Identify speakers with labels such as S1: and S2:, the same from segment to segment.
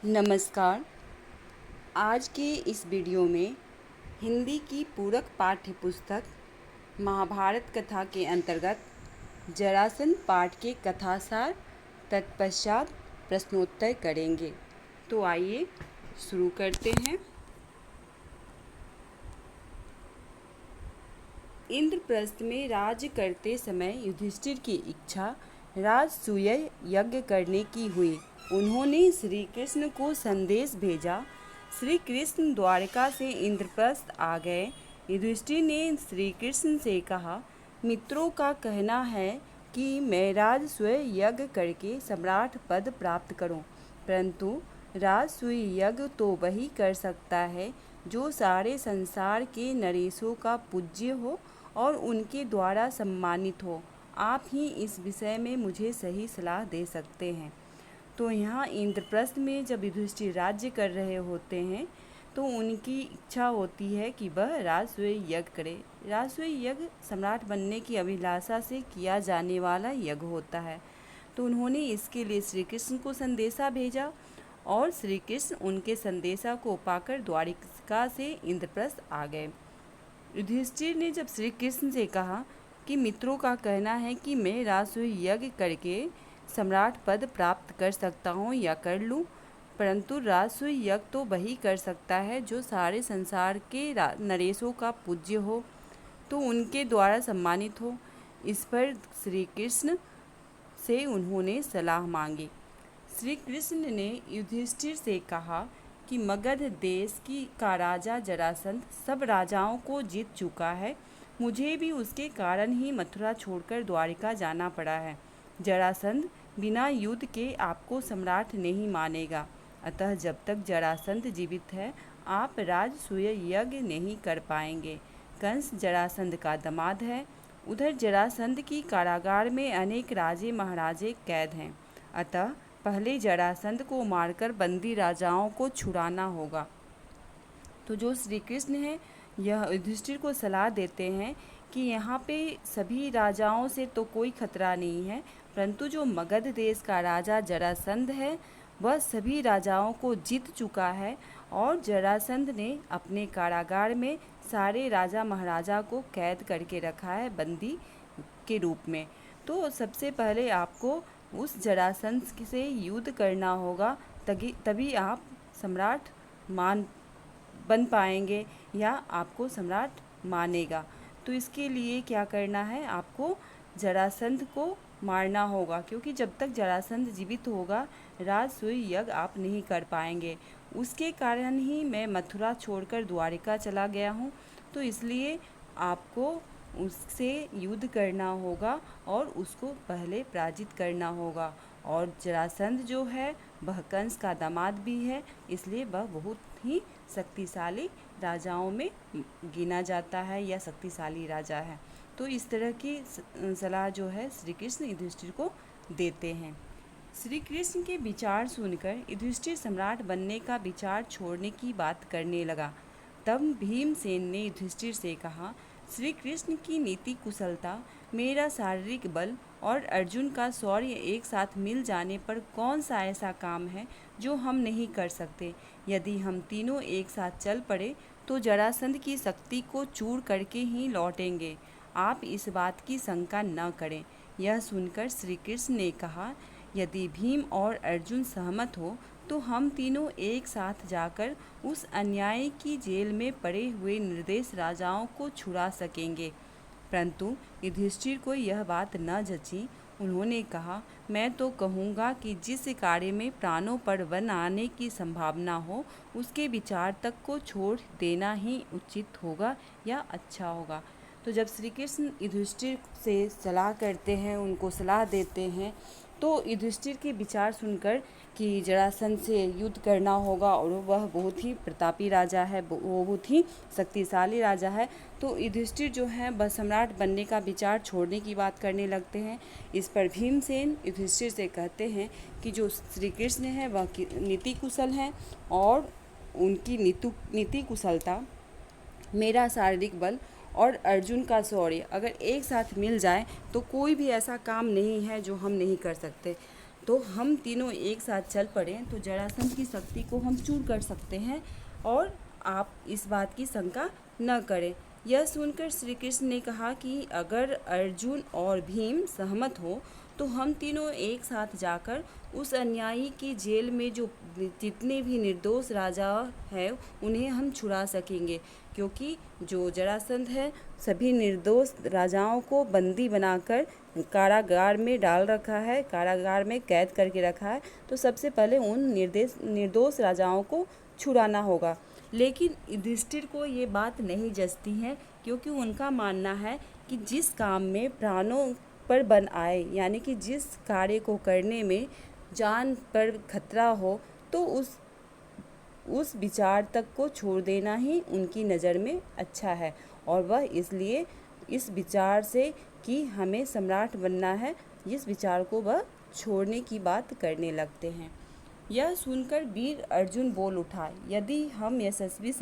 S1: नमस्कार। आज के इस वीडियो में हिंदी की पूरक पाठ्य पुस्तक महाभारत कथा के अंतर्गत जरासंध पाठ के कथासार तत्पश्चात प्रश्नोत्तर करेंगे। तो आइए शुरू करते हैं। इंद्रप्रस्थ में राज्य करते समय युधिष्ठिर की इच्छा राजसूय यज्ञ करने की हुई। उन्होंने श्री कृष्ण को संदेश भेजा। श्री कृष्ण द्वारका से इंद्रप्रस्थ आ गए। युधिष्ठिर ने श्री कृष्ण से कहा, मित्रों का कहना है कि मैं राजसूय यज्ञ करके सम्राट पद प्राप्त करूं, परंतु राजसूय यज्ञ तो वही कर सकता है जो सारे संसार के नरेशों का पूज्य हो और उनके द्वारा सम्मानित हो। आप ही इस विषय में मुझे सही सलाह दे सकते हैं। तो यहाँ इंद्रप्रस्थ में जब युधिष्ठिर राज्य कर रहे होते हैं तो उनकी इच्छा होती है कि वह राजसूय यज्ञ करे। राजसूय यज्ञ सम्राट बनने की अभिलाषा से किया जाने वाला यज्ञ होता है। तो उन्होंने इसके लिए श्री कृष्ण को संदेशा भेजा और श्री कृष्ण उनके संदेशा को पाकर द्वारिका से इंद्रप्रस्थ आ गए। युधिष्ठिर ने जब श्री कृष्ण से कहा कि मित्रों का कहना है कि मैं राजसूय यज्ञ करके सम्राट पद प्राप्त कर सकता हूँ या कर लूँ, परंतु राजसूय यज्ञ तो वही कर सकता है जो सारे संसार के नरेशों का पूज्य हो, तो उनके द्वारा सम्मानित हो। इस पर श्री कृष्ण से उन्होंने सलाह मांगी। श्री कृष्ण ने युधिष्ठिर से कहा कि मगध देश का राजा जरासंध सब राजाओं को जीत चुका है। मुझे भी उसके कारण ही मथुरा छोड़कर द्वारिका जाना पड़ा है। जरासंध बिना युद्ध के आपको सम्राट नहीं मानेगा, अतः जब तक जरासंध जीवित है आप राजसूय यज्ञ नहीं कर पाएंगे। कंस जरासंध का दामाद है। उधर जरासंध की कारागार में अनेक राजे महाराजे कैद हैं, अतः पहले जरासंध को मारकर बंदी राजाओं को छुड़ाना होगा। तो जो श्री कृष्ण है यह युधिष्ठिर को सलाह देते हैं कि यहाँ पे सभी राजाओं से तो कोई खतरा नहीं है, परंतु जो मगध देश का राजा जरासंध है वह सभी राजाओं को जीत चुका है और जरासंध ने अपने कारागार में सारे राजा महाराजा को कैद करके रखा है बंदी के रूप में। तो सबसे पहले आपको उस जरासंध से युद्ध करना होगा, तभी आप सम्राट बन पाएंगे या आपको सम्राट मानेगा। तो इसके लिए क्या करना है, आपको जरासंध को मारना होगा, क्योंकि जब तक जरासंध जीवित होगा राजसूय यज्ञ आप नहीं कर पाएंगे। उसके कारण ही मैं मथुरा छोड़कर द्वारिका चला गया हूँ। तो इसलिए आपको उससे युद्ध करना होगा और उसको पहले पराजित करना होगा। और जरासंध जो है वह कंस का दामाद भी है, इसलिए वह बहुत ही शक्तिशाली राजाओं में गिना जाता है या शक्तिशाली राजा है। तो इस तरह की सलाह जो है श्री कृष्ण युधिष्ठिर को देते हैं। श्री कृष्ण के विचार सुनकर युधिष्ठिर सम्राट बनने का विचार छोड़ने की बात करने लगा। तब भीमसेन ने युधिष्ठिर से कहा, श्री कृष्ण की नीति कुशलता, मेरा शारीरिक बल और अर्जुन का शौर्य एक साथ मिल जाने पर कौन सा ऐसा काम है जो हम नहीं कर सकते। यदि हम तीनों एक साथ चल पड़े तो जरासंध की शक्ति को चूर करके ही लौटेंगे। आप इस बात की शंका न करें। यह सुनकर श्री कृष्ण ने कहा, यदि भीम और अर्जुन सहमत हो तो हम तीनों एक साथ जाकर उस अन्याय की जेल में पड़े हुए निर्दोष राजाओं को छुड़ा सकेंगे। परंतु युधिष्ठिर को यह बात न जची। उन्होंने कहा, मैं तो कहूँगा कि जिस कार्य में प्राणों पर वन आने की संभावना हो उसके विचार तक को छोड़ देना ही उचित होगा या अच्छा होगा। तो जब श्री कृष्ण युधिष्ठिर से सलाह करते हैं, उनको सलाह देते हैं, तो युधिष्ठिर के विचार सुनकर कि जरासंध से युद्ध करना होगा और वह बहुत ही प्रतापी राजा है, वो बहुत ही शक्तिशाली राजा है, तो युधिष्ठिर जो है वह सम्राट बनने का विचार छोड़ने की बात करने लगते हैं। इस पर भीमसेन युधिष्ठिर से कहते हैं कि जो श्री कृष्ण है वह नीति कुशल हैं और उनकी नीति कुशलता, मेरा शारीरिक बल और अर्जुन का शौर्य अगर एक साथ मिल जाए तो कोई भी ऐसा काम नहीं है जो हम नहीं कर सकते। तो हम तीनों एक साथ चल पड़ें तो जरासंध की शक्ति को हम चूर कर सकते हैं और आप इस बात की शंका न करें। यह सुनकर श्री कृष्ण ने कहा कि अगर अर्जुन और भीम सहमत हो तो हम तीनों एक साथ जाकर उस अन्यायी की जेल में जो जितने भी निर्दोष राजा हैं उन्हें हम छुड़ा सकेंगे, क्योंकि जो जरासंध है सभी निर्दोष राजाओं को बंदी बनाकर कारागार में डाल रखा है, कारागार में कैद करके रखा है। तो सबसे पहले उन निर्दोष राजाओं को छुड़ाना होगा। लेकिन युधिष्ठिर को ये बात नहीं जचती है, क्योंकि उनका मानना है कि जिस काम में प्राणों पर बन आए, यानी कि जिस कार्य को करने में जान पर खतरा हो, तो उस विचार तक को छोड़ देना ही उनकी नज़र में अच्छा है। और वह इसलिए इस विचार से कि हमें सम्राट बनना है, इस विचार को वह छोड़ने की बात करने लगते हैं। यह सुनकर वीर अर्जुन बोल उठा, यदि हम यशस्वी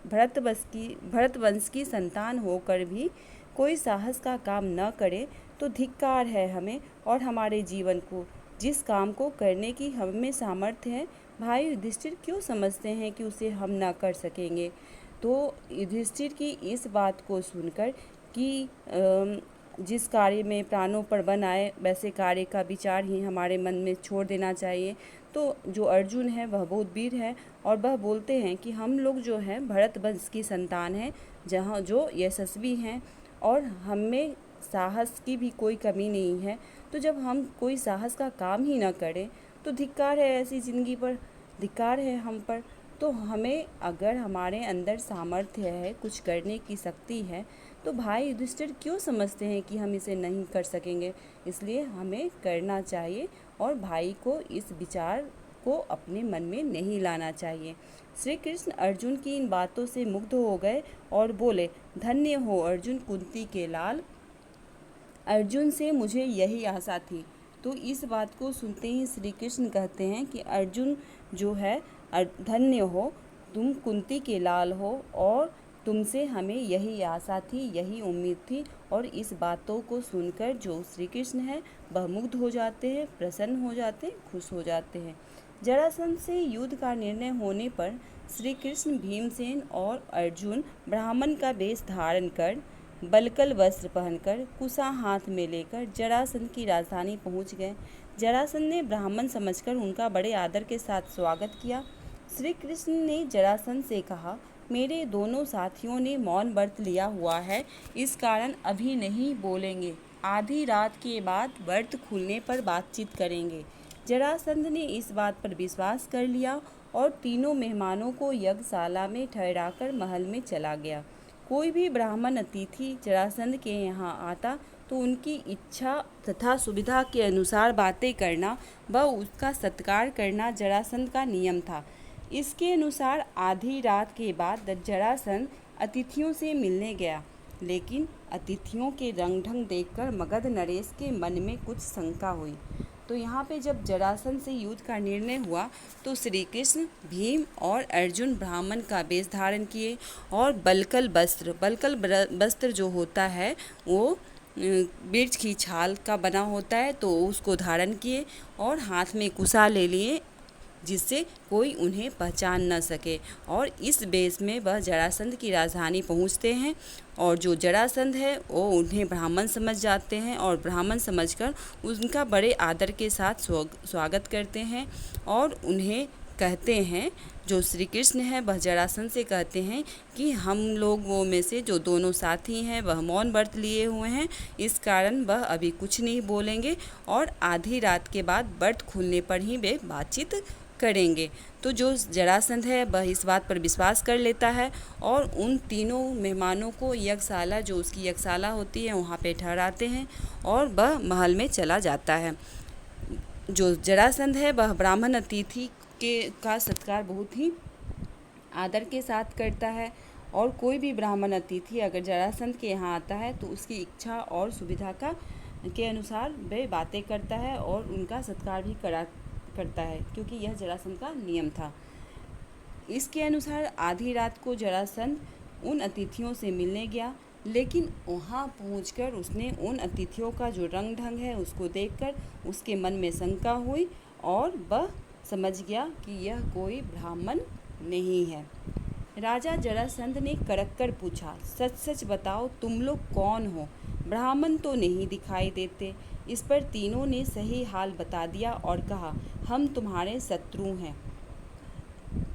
S1: भरतवंश की संतान होकर भी कोई साहस का काम न करे तो धिक्कार है हमें और हमारे जीवन को। जिस काम को करने की हमें सामर्थ्य है, भाई युधिष्ठिर क्यों समझते हैं कि उसे हम ना कर सकेंगे। तो युधिष्ठिर की इस बात को सुनकर कि जिस कार्य में प्राणों पर बन आए वैसे कार्य का विचार ही हमारे मन में छोड़ देना चाहिए। तो जो अर्जुन है वह बहुत वीर है और वह बोलते हैं कि हम लोग जो हैं भरत वंश की संतान हैं, जहाँ जो यशस्वी हैं और हमें साहस की भी कोई कमी नहीं है। तो जब हम कोई साहस का काम ही ना करें तो धिक्कार है ऐसी ज़िंदगी पर, धिक्कार है हम पर। तो हमें अगर हमारे अंदर सामर्थ्य है, कुछ करने की शक्ति है, तो भाई युधिष्ठिर क्यों समझते हैं कि हम इसे नहीं कर सकेंगे। इसलिए हमें करना चाहिए और भाई को इस विचार को अपने मन में नहीं लाना चाहिए। श्री कृष्ण अर्जुन की इन बातों से मुग्ध हो गए और बोले, धन्य हो अर्जुन कुंती के लाल, अर्जुन से मुझे यही आशा थी। तो इस बात को सुनते ही श्री कृष्ण कहते हैं कि अर्जुन जो है धन्य हो, तुम कुंती के लाल हो और तुमसे हमें यही आशा थी, यही उम्मीद थी। और इस बातों को सुनकर जो श्री कृष्ण है वह मुग्ध हो जाते हैं, प्रसन्न हो जाते हैं, खुश हो जाते हैं। जरासंध से युद्ध का निर्णय होने पर श्री कृष्ण, भीमसेन और अर्जुन ब्राह्मण का वेश धारण कर, बलकल वस्त्र पहनकर, कुशा हाथ में लेकर जरासंध की राजधानी पहुंच गए। जरासंध ने ब्राह्मण समझकर उनका बड़े आदर के साथ स्वागत किया। श्री कृष्ण ने जरासंध से कहा, मेरे दोनों साथियों ने मौन व्रत लिया हुआ है, इस कारण अभी नहीं बोलेंगे। आधी रात के बाद व्रत खुलने पर बातचीत करेंगे। जरासंध ने इस बात पर विश्वास कर लिया और तीनों मेहमानों को यज्ञशाला में ठहराकर महल में चला गया। कोई भी ब्राह्मण अतिथि जरासंध के यहाँ आता तो उनकी इच्छा तथा सुविधा के अनुसार बातें करना व उसका सत्कार करना जरासंध का नियम था। इसके अनुसार आधी रात के बाद जरासंध अतिथियों से मिलने गया, लेकिन अतिथियों के रंग ढंग देखकर मगध नरेश के मन में कुछ शंका हुई। तो यहाँ पे जब जरासंध से युद्ध का निर्णय हुआ तो श्री कृष्ण, भीम और अर्जुन ब्राह्मण का वेश धारण किए और बलकल वस्त्र जो होता है वो मिर्च की छाल का बना होता है, तो उसको धारण किए और हाथ में कुशा ले लिए जिससे कोई उन्हें पहचान न सके। और इस वेश में वह जरासंध की राजधानी पहुंचते हैं और जो जरासंध है वो उन्हें ब्राह्मण समझ जाते हैं और ब्राह्मण समझकर उनका बड़े आदर के साथ स्वागत करते हैं और उन्हें कहते हैं, जो श्री कृष्ण है वह जरासंध से कहते हैं कि हम लोगों में से जो दोनों साथी हैं वह मौन व्रत लिए हुए हैं, इस कारण वह अभी कुछ नहीं बोलेंगे और आधी रात के बाद व्रत खुलने पर ही वे बातचीत करेंगे। तो जो जरासंध है वह इस बात पर विश्वास कर लेता है और उन तीनों मेहमानों को यज्ञशाला, जो उसकी यज्ञशाला होती है, वहाँ पे ठहराते हैं और वह महल में चला जाता है। जो जरासंध है वह ब्राह्मण अतिथि का सत्कार बहुत ही आदर के साथ करता है और कोई भी ब्राह्मण अतिथि अगर जरासंध के यहाँ आता है तो उसकी इच्छा और सुविधा के अनुसार वे बातें करता है और उनका सत्कार भी करता है, क्योंकि यह जरासंध का नियम था। इसके अनुसार आधी रात को जरासंध उन अतिथियों से मिलने गया। लेकिन वहाँ पहुंचकर उसने उन अतिथियों का जो रंग ढंग है उसको देखकर उसके मन में शंका हुई और वह समझ गया कि यह कोई ब्राह्मण नहीं है। राजा जरासंध ने कड़क कर पूछा, सच सच बताओ तुम लोग कौन हो? ब्राह्मण तो नहीं दिखाई देते। इस पर तीनों ने सही हाल बता दिया और कहा, हम तुम्हारे शत्रु हैं,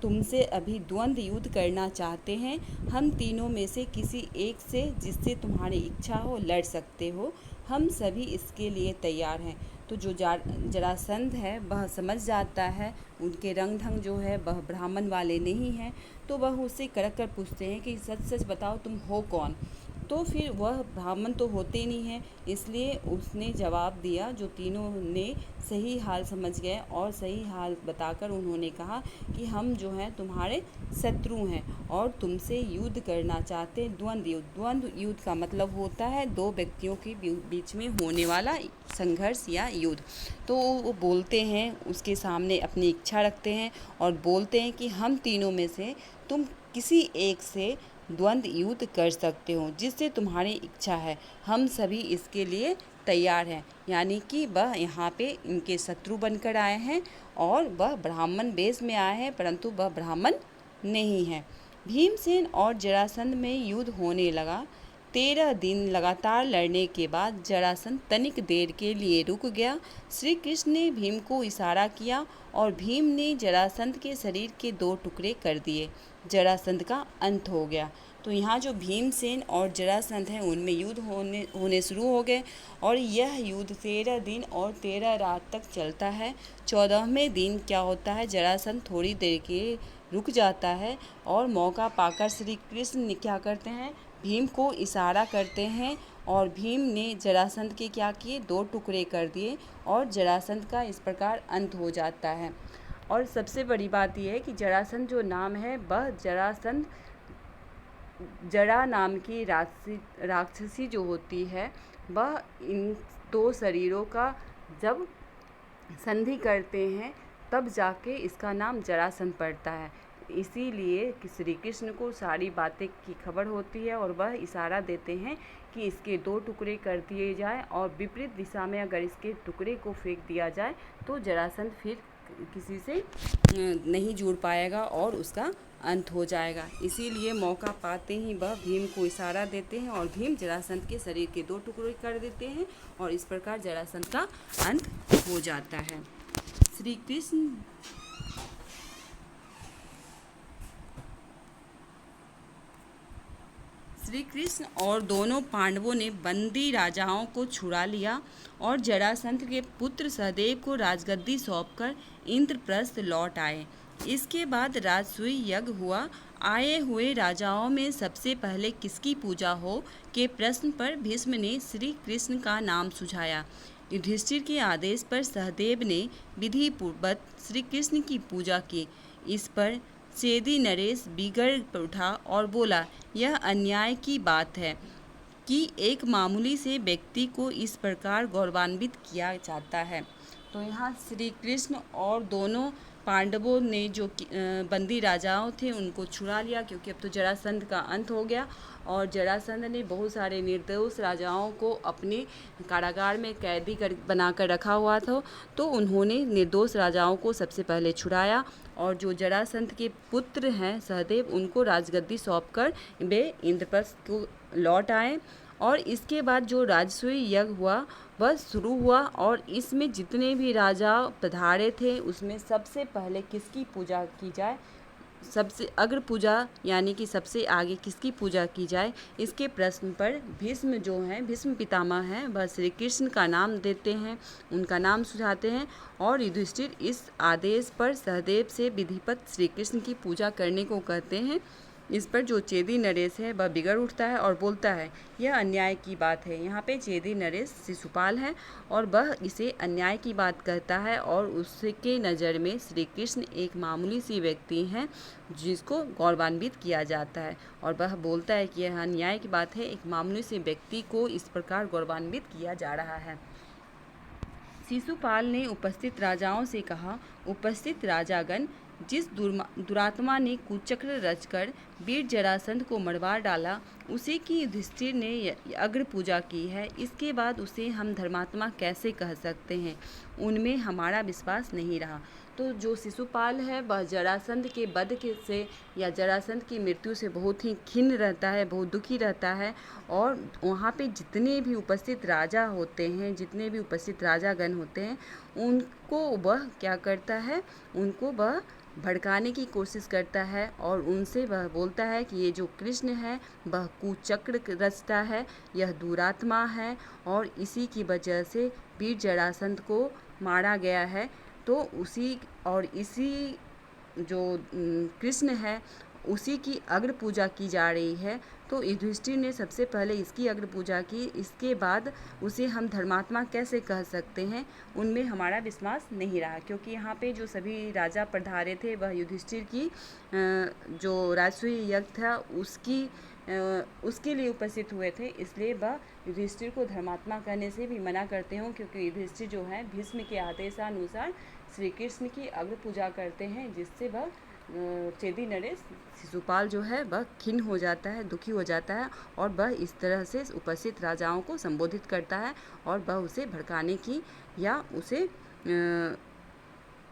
S1: तुमसे अभी द्वंद्व युद्ध करना चाहते हैं। हम तीनों में से किसी एक से जिससे तुम्हारी इच्छा हो लड़ सकते हो, हम सभी इसके लिए तैयार हैं। तो जो जरासंध है वह समझ जाता है, उनके रंग ढंग जो है वह ब्राह्मण वाले नहीं हैं। तो वह उससे कड़क कर पूछते हैं कि सच सच बताओ तुम हो कौन? तो फिर वह ब्राह्मण तो होते नहीं हैं, इसलिए उसने जवाब दिया। जो तीनों ने सही हाल समझ गए और सही हाल बताकर उन्होंने कहा कि हम जो हैं तुम्हारे शत्रु हैं और तुमसे युद्ध करना चाहते हैं, द्वंद्व युद्ध। द्वंद्व युद्ध का मतलब होता है दो व्यक्तियों के बीच में होने वाला संघर्ष या युद्ध। तो वो बोलते हैं, उसके सामने अपनी इच्छा रखते हैं और बोलते हैं कि हम तीनों में से तुम किसी एक से द्वंद्व युद्ध कर सकते हो, जिससे तुम्हारी इच्छा है, हम सभी इसके लिए तैयार हैं। यानी कि वह यहाँ पे इनके शत्रु बनकर आए हैं और वह ब्राह्मण वेश में आए हैं, परंतु वह ब्राह्मण नहीं है। भीमसेन और जरासंध में युद्ध होने लगा। 13 दिन लगातार लड़ने के बाद जरासंध तनिक देर के लिए रुक गया। श्री कृष्ण ने भीम को इशारा किया और भीम ने जरासंध के शरीर के 2 टुकड़े कर दिए। जरासंध का अंत हो गया। तो यहाँ जो भीमसेन और जरासंध हैं उनमें युद्ध होने शुरू हो गए और यह युद्ध 13 दिन और 13 रात तक चलता है। 14वें दिन क्या होता है, जरासंध थोड़ी देर के रुक जाता है और मौका पाकर श्री कृष्ण क्या करते हैं, भीम को इशारा करते हैं और भीम ने जरासंध के क्या किए, 2 टुकड़े कर दिए और जरासंध का इस प्रकार अंत हो जाता है। और सबसे बड़ी बात यह है कि जरासंध जो नाम है वह जरासंध, जरा नाम की राक्षसी जो होती है वह इन 2 शरीरों का जब संधि करते हैं तब जाके इसका नाम जरासंध पड़ता है। इसीलिए कि श्री कृष्ण को सारी बातें की खबर होती है और वह इशारा देते हैं कि इसके 2 टुकड़े कर दिए जाए और विपरीत दिशा में अगर इसके टुकड़े को फेंक दिया जाए तो जरासंध फिर किसी से नहीं जुड़ पाएगा और उसका अंत हो जाएगा। इसीलिए मौका पाते ही वह भीम को इशारा देते हैं और भीम जरासंध के शरीर के 2 टुकड़े कर देते हैं और इस प्रकार जरासंध का अंत हो जाता है। श्री कृष्ण और दोनों पांडवों ने बंदी राजाओं को छुड़ा लिया और जरासंध के पुत्र सहदेव को राजगद्दी सौंपकर इंद्रप्रस्थ लौट आए। इसके बाद राजसूय यज्ञ हुआ। आए हुए राजाओं में सबसे पहले किसकी पूजा हो के प्रश्न पर भीष्म ने श्री कृष्ण का नाम सुझाया। युधिष्ठिर के आदेश पर सहदेव ने विधि पूर्वक श्री कृष्ण की पूजा की। इस पर चेदी नरेश बिगड़ उठा और बोला, यह अन्याय की बात है कि एक मामूली से व्यक्ति को इस प्रकार गौरवान्वित किया जाता है। तो यहाँ श्री कृष्ण और दोनों पांडवों ने जो बंदी राजाओं थे उनको छुड़ा लिया, क्योंकि अब तो जरासंध का अंत हो गया और जरासंध ने बहुत सारे निर्दोष राजाओं को अपने कारागार में कैदी बनाकर रखा हुआ था। तो उन्होंने निर्दोष राजाओं को सबसे पहले छुड़ाया और जो जरासंध के पुत्र हैं सहदेव, उनको राजगद्दी सौंपकर वे इंद्रप्रस्थ को लौट आए। और इसके बाद जो राजसूय यज्ञ हुआ वह शुरू हुआ और इसमें जितने भी राजा पधारे थे उसमें सबसे पहले किसकी पूजा की जाए, सबसे अग्र पूजा यानी कि सबसे आगे किसकी पूजा की जाए, इसके प्रश्न पर भीष्म जो हैं, भीष्म पितामह हैं, वह श्री कृष्ण का नाम देते हैं, उनका नाम सुझाते हैं और युधिष्ठिर इस आदेश पर सहदेव से विधिवत श्री कृष्ण की पूजा करने को कहते हैं। इस पर जो चेदी नरेश है वह बिगड़ उठता है और बोलता है, यह अन्याय की बात है। यहाँ पे चेदी नरेश शिशुपाल है और वह इसे अन्याय की बात कहता है और उसके नज़र में श्री कृष्ण एक मामूली सी व्यक्ति हैं जिसको गौरवान्वित किया जाता है और वह बोलता है कि यह अन्याय की बात है, एक मामूली से व्यक्ति को इस प्रकार गौरवान्वित किया जा रहा है। शिशुपाल ने उपस्थित राजाओं से कहा, उपस्थित राजागण, जिस दुरात्मा ने कुचक्र रचकर वीर जरासंध को मरवा डाला, उसी की युधिष्ठिर ने अग्र पूजा की है। इसके बाद उसे हम धर्मात्मा कैसे कह सकते हैं? उनमें हमारा विश्वास नहीं रहा। तो जो शिशुपाल है वह जरासंध के वध से या जरासंध की मृत्यु से बहुत ही खिन्न रहता है, बहुत दुखी रहता है। और वहाँ पे जितने भी उपस्थित राजा होते हैं, जितने भी उपस्थित राजागण होते हैं, उनको वह क्या करता है, उनको वह भड़काने की कोशिश करता है और उनसे वह बोलता है कि ये जो कृष्ण है वह कुचक्र रचता है, यह दुरात्मा है और इसी की वजह से वीर जरासंध को मारा गया है। तो इसी जो कृष्ण है उसी की अग्र पूजा की जा रही है। तो युधिष्ठिर ने सबसे पहले इसकी अग्र पूजा की, इसके बाद उसे हम धर्मात्मा कैसे कह सकते हैं? उनमें हमारा विश्वास नहीं रहा, क्योंकि यहाँ पे जो सभी राजा पधारे थे वह युधिष्ठिर की जो राजसूय यज्ञ था उसके लिए उपस्थित हुए थे, इसलिए वह युधिष्ठिर को धर्मात्मा कहने से भी मना करते हों, क्योंकि युधिष्ठिर जो है भीष्म के आदेशानुसार श्री कृष्ण की अग्र पूजा करते हैं, जिससे वह चेदी नरेश शिशुपाल जो है वह खिन्न हो जाता है, दुखी हो जाता है और वह इस तरह से उपस्थित राजाओं को संबोधित करता है और वह उसे भड़काने की या उसे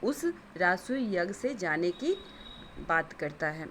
S1: उस राजसूय यज्ञ से जाने की बात करता है।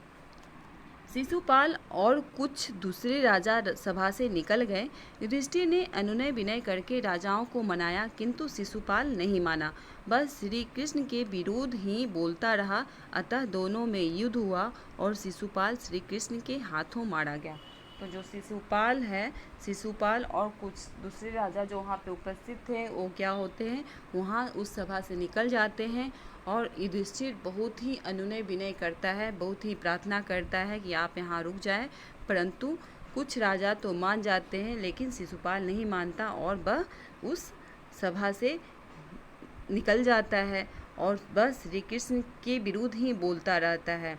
S1: शिशुपाल और कुछ दूसरे राजा सभा से निकल गए। युधिष्ठिर ने अनुनय विनय करके राजाओं को मनाया, किंतु शिशुपाल नहीं माना, बस श्री कृष्ण के विरोध ही बोलता रहा। अतः दोनों में युद्ध हुआ और शिशुपाल श्री कृष्ण के हाथों मारा गया। तो जो शिशुपाल है, शिशुपाल और कुछ दूसरे राजा जो वहाँ पे उपस्थित थे वो क्या होते हैं, वहाँ उस सभा से निकल जाते हैं और युधिष्ठिर बहुत ही अनुनय विनय करता है, बहुत ही प्रार्थना करता है कि आप यहाँ रुक जाएं, परंतु कुछ राजा तो मान जाते हैं लेकिन शिशुपाल नहीं मानता और वह उस सभा से निकल जाता है और बस श्री कृष्ण के विरुद्ध ही बोलता रहता है।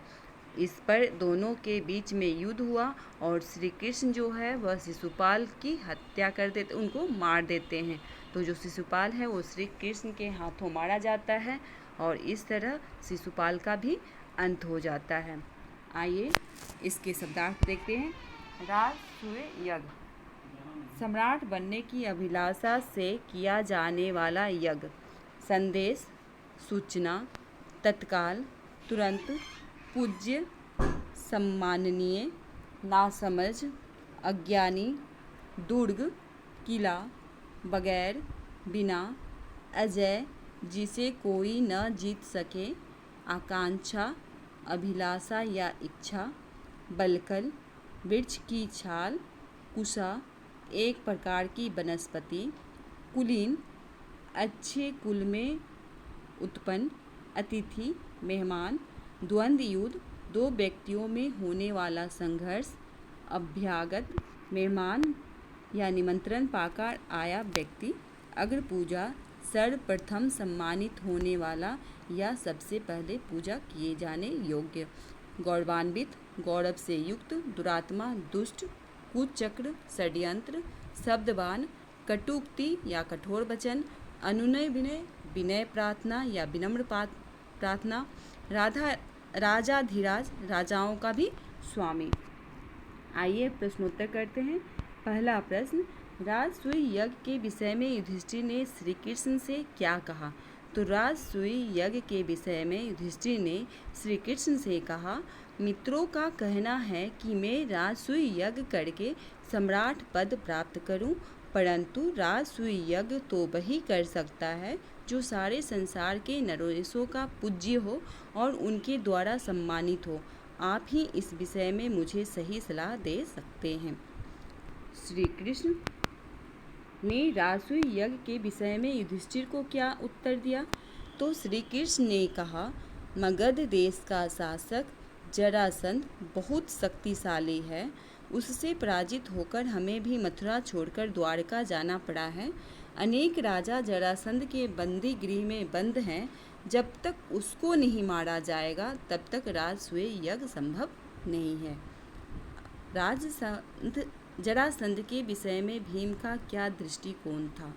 S1: इस पर दोनों के बीच में युद्ध हुआ और श्री कृष्ण जो है वह शिशुपाल की हत्या कर देते, उनको मार देते हैं। तो जो शिशुपाल है वो श्री कृष्ण के हाथों मारा जाता है और इस तरह शिशुपाल का भी अंत हो जाता है। आइए इसके शब्दार्थ देखते हैं। राजसूय यज्ञ, सम्राट बनने की अभिलाषा से किया जाने वाला यज्ञ। संदेश, सूचना, तत्काल, तुरंत, पूज्य, सम्माननीय, नासमझ, अज्ञानी, दुर्ग, किला, बगैर, बिना, अजय, जिसे कोई न जीत सके, आकांक्षा, अभिलाषा या इच्छा, बलकल, वृक्ष की छाल, कुशा, एक प्रकार की वनस्पति, कुलीन, अच्छे कुल में उत्पन्न, अतिथि, मेहमान, द्वंद्व युद्ध, दो व्यक्तियों में होने वाला संघर्ष, अभ्यागत, मेहमान या निमंत्रण पाकर आया व्यक्ति, अग्र पूजा, सर्वप्रथम सम्मानित होने वाला या सबसे पहले पूजा किए जाने योग्य, गौरवान्वित, गौरव से युक्त, दुरात्मा, दुष्ट, कुचक्र, षड्यंत्र, शब्दवान, कटुक्ति या कठोर वचन, अनुनय विनय, विनय प्रार्थना या विनम्र प्रार्थना, राजाधिराज, राजाओं का भी स्वामी। आइए प्रश्नोत्तर करते हैं। पहला प्रश्न, राजसूय यज्ञ के विषय में युधिष्ठिर ने श्री कृष्ण से क्या कहा? तो राजसूय यज्ञ के विषय में युधिष्ठिर ने श्री कृष्ण से कहा, मित्रों का कहना है कि मैं राजसूय यज्ञ करके सम्राट पद प्राप्त करूं, परंतु राजसूय यज्ञ तो वही कर सकता है जो सारे संसार के नरेशों का पूज्य हो और उनके द्वारा सम्मानित हो। आप ही इस विषय में मुझे सही सलाह दे सकते हैं। श्री कृष्ण ने राजसूय यज्ञ के विषय में युधिष्ठिर को क्या उत्तर दिया? तो श्री कृष्ण ने कहा, मगध देश का शासक जरासंध बहुत शक्तिशाली है, उससे पराजित होकर हमें भी मथुरा छोड़कर द्वारका जाना पड़ा है। अनेक राजा जरासंध के बंदी गृह में बंद हैं, जब तक उसको नहीं मारा जाएगा तब तक राजसूय यज्ञ संभव नहीं है। जरासंध के विषय में भीम का क्या दृष्टिकोण था?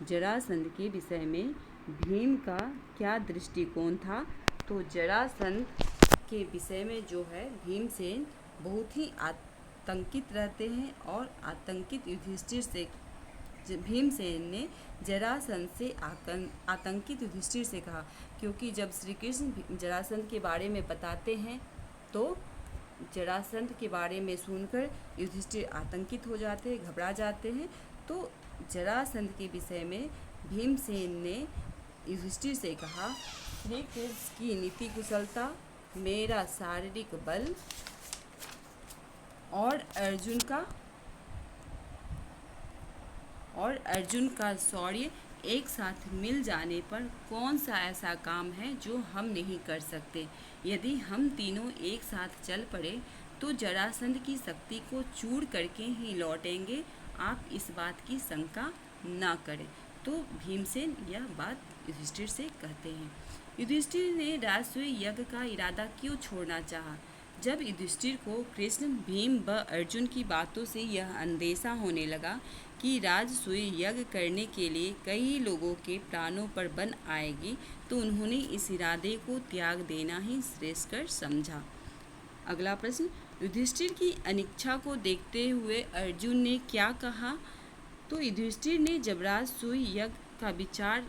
S1: जरासंध के विषय में भीम का क्या दृष्टिकोण था? तो जरासंध के विषय में जो है भीमसेन बहुत ही आतंकित रहते हैं और आतंकित युधिष्ठिर से भीमसेन ने जरासंध से आतंकित युधिष्ठिर से कहा, क्योंकि जब श्री कृष्ण जरासंध के बारे में बताते हैं तो जरासंध के बारे में सुनकर युधिष्ठिर आतंकित हो जाते हैं, घबरा जाते हैं। तो जरासंध के विषय में भीमसेन ने युधिष्ठिर से कहा, श्री कृष्ण की नीति कुशलता, मेरा शारीरिक बल और अर्जुन का शौर्य एक साथ मिल जाने पर कौन सा ऐसा काम है जो हम नहीं कर सकते। यदि हम तीनों एक साथ चल पड़े तो जरासंध की शक्ति को चूर करके ही लौटेंगे, आप इस बात की शंका ना करें। तो भीमसेन यह बात युधिष्ठिर से कहते हैं। युधिष्ठिर ने राजसूय यज्ञ का इरादा क्यों छोड़ना चाहा? जब युधिष्ठिर को कृष्ण, भीम व अर्जुन की बातों से यह अंदेशा होने लगा कि राजसूय यज्ञ करने के लिए कई लोगों के प्राणों पर बन आएगी, तो उन्होंने इस इरादे को त्याग देना ही श्रेष्ठकर समझा। अगला प्रश्न, युधिष्ठिर की अनिच्छा को देखते हुए अर्जुन ने क्या कहा? तो युधिष्ठिर ने जब राजसूय यज्ञ का विचार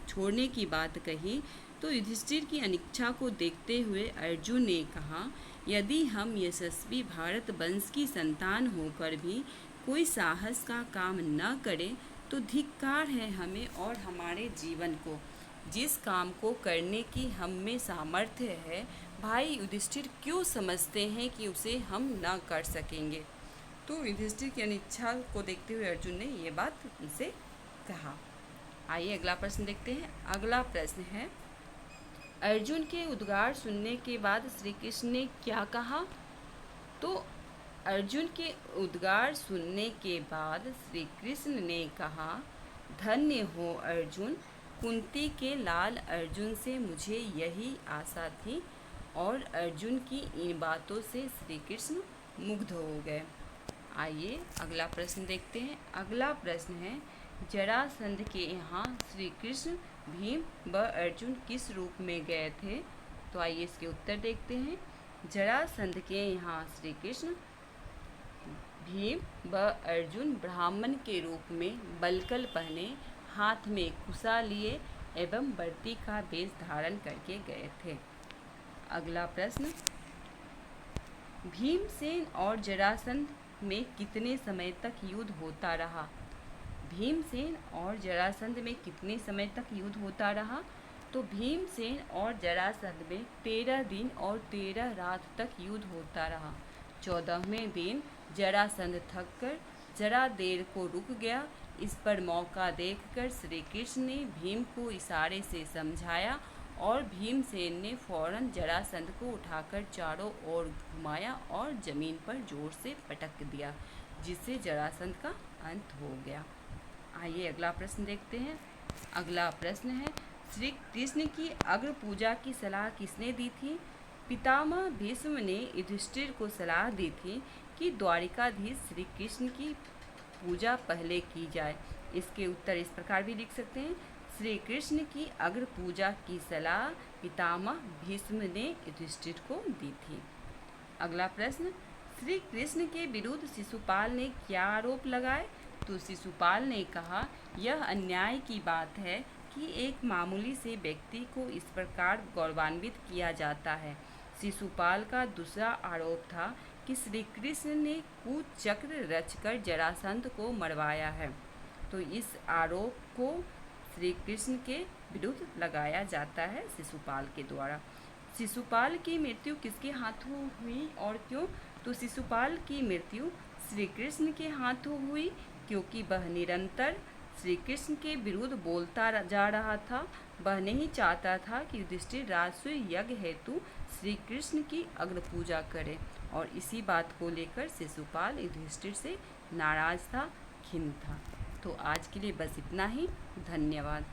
S1: छोड़ने की बात कही तो युधिष्ठिर की अनिच्छा को देखते हुए अर्जुन ने कहा, यदि हम यशस्वी भारत वंश की संतान होकर भी कोई साहस का काम न करें तो धिक्कार है हमें और हमारे जीवन को। जिस काम को करने की हम में सामर्थ्य है, भाई युधिष्ठिर क्यों समझते हैं कि उसे हम न कर सकेंगे? तो युधिष्ठिर की अनिच्छा को देखते हुए अर्जुन ने ये बात उनसे कहा। आइए अगला प्रश्न देखते हैं। अगला प्रश्न है, अर्जुन के उद्गार सुनने के बाद श्री कृष्ण ने क्या कहा? तो अर्जुन के उद्गार सुनने के बाद श्री कृष्ण ने कहा, धन्य हो अर्जुन, कुंती के लाल अर्जुन से मुझे यही आशा थी। और अर्जुन की इन बातों से श्री कृष्ण मुग्ध हो गए। आइए अगला प्रश्न देखते हैं। अगला प्रश्न है, जरासंध के यहाँ श्री कृष्ण, भीम व अर्जुन किस रूप में गए थे? तो आइए इसके उत्तर देखते हैं। जरासंध के यहाँ श्री कृष्ण, भीम व अर्जुन ब्राह्मण के रूप में बलकल पहने, हाथ में कुशा लिए एवं वर्ती का वेश धारण करके गए थे। अगला प्रश्न, भीमसेन और जरासंध में कितने समय तक युद्ध होता रहा? भीमसेन और जरासंध में कितने समय तक युद्ध होता रहा? तो भीमसेन और जरासंध में 13 दिन और 13 रात तक युद्ध होता रहा। 14वें दिन जरासंध थककर जरा देर को रुक गया। इस पर मौका देखकर श्री कृष्ण ने भीम को इशारे से समझाया और भीमसेन ने फौरन जरासंध को उठाकर चारों ओर घुमाया और जमीन पर जोर से पटक दिया, जिससे जरासंध का अंत हो गया। आइए अगला प्रश्न देखते हैं। अगला प्रश्न है, श्री कृष्ण की अग्र पूजा की सलाह किसने दी थी? पितामह भीष्म ने युधिष्ठिर को सलाह दी थी कि द्वारिकाधीश श्री कृष्ण की पूजा पहले की जाए। इसके उत्तर इस प्रकार भी लिख सकते हैं, श्री कृष्ण की अग्र पूजा की सलाह पितामह भीष्म ने युधिष्ठिर को दी थी। अगला प्रश्न, श्री कृष्ण के विरुद्ध शिशुपाल ने क्या आरोप लगाए? तो शिशुपाल ने कहा, यह अन्याय की बात है कि एक मामूली से व्यक्ति को इस प्रकार गौरवान्वित किया जाता है। शिशुपाल का दूसरा आरोप था कि श्री कृष्ण ने कुचक्र रचकर जरासंध को मरवाया है। तो इस आरोप को श्री कृष्ण के विरुद्ध लगाया जाता है शिशुपाल के द्वारा। शिशुपाल की मृत्यु किसके हाथों हुई और क्यों? तो शिशुपाल की मृत्यु श्री कृष्ण के हाथों हुई, क्योंकि वह निरंतर श्री कृष्ण के विरुद्ध बोलता जा रहा था। वह नहीं चाहता था कि युधिष्ठिर राजसूय यज्ञ हेतु श्री कृष्ण की अग्र पूजा करे, और इसी बात को लेकर शिशुपाल युधिष्ठिर से नाराज था, खिन्न था। तो आज के लिए बस इतना ही। धन्यवाद।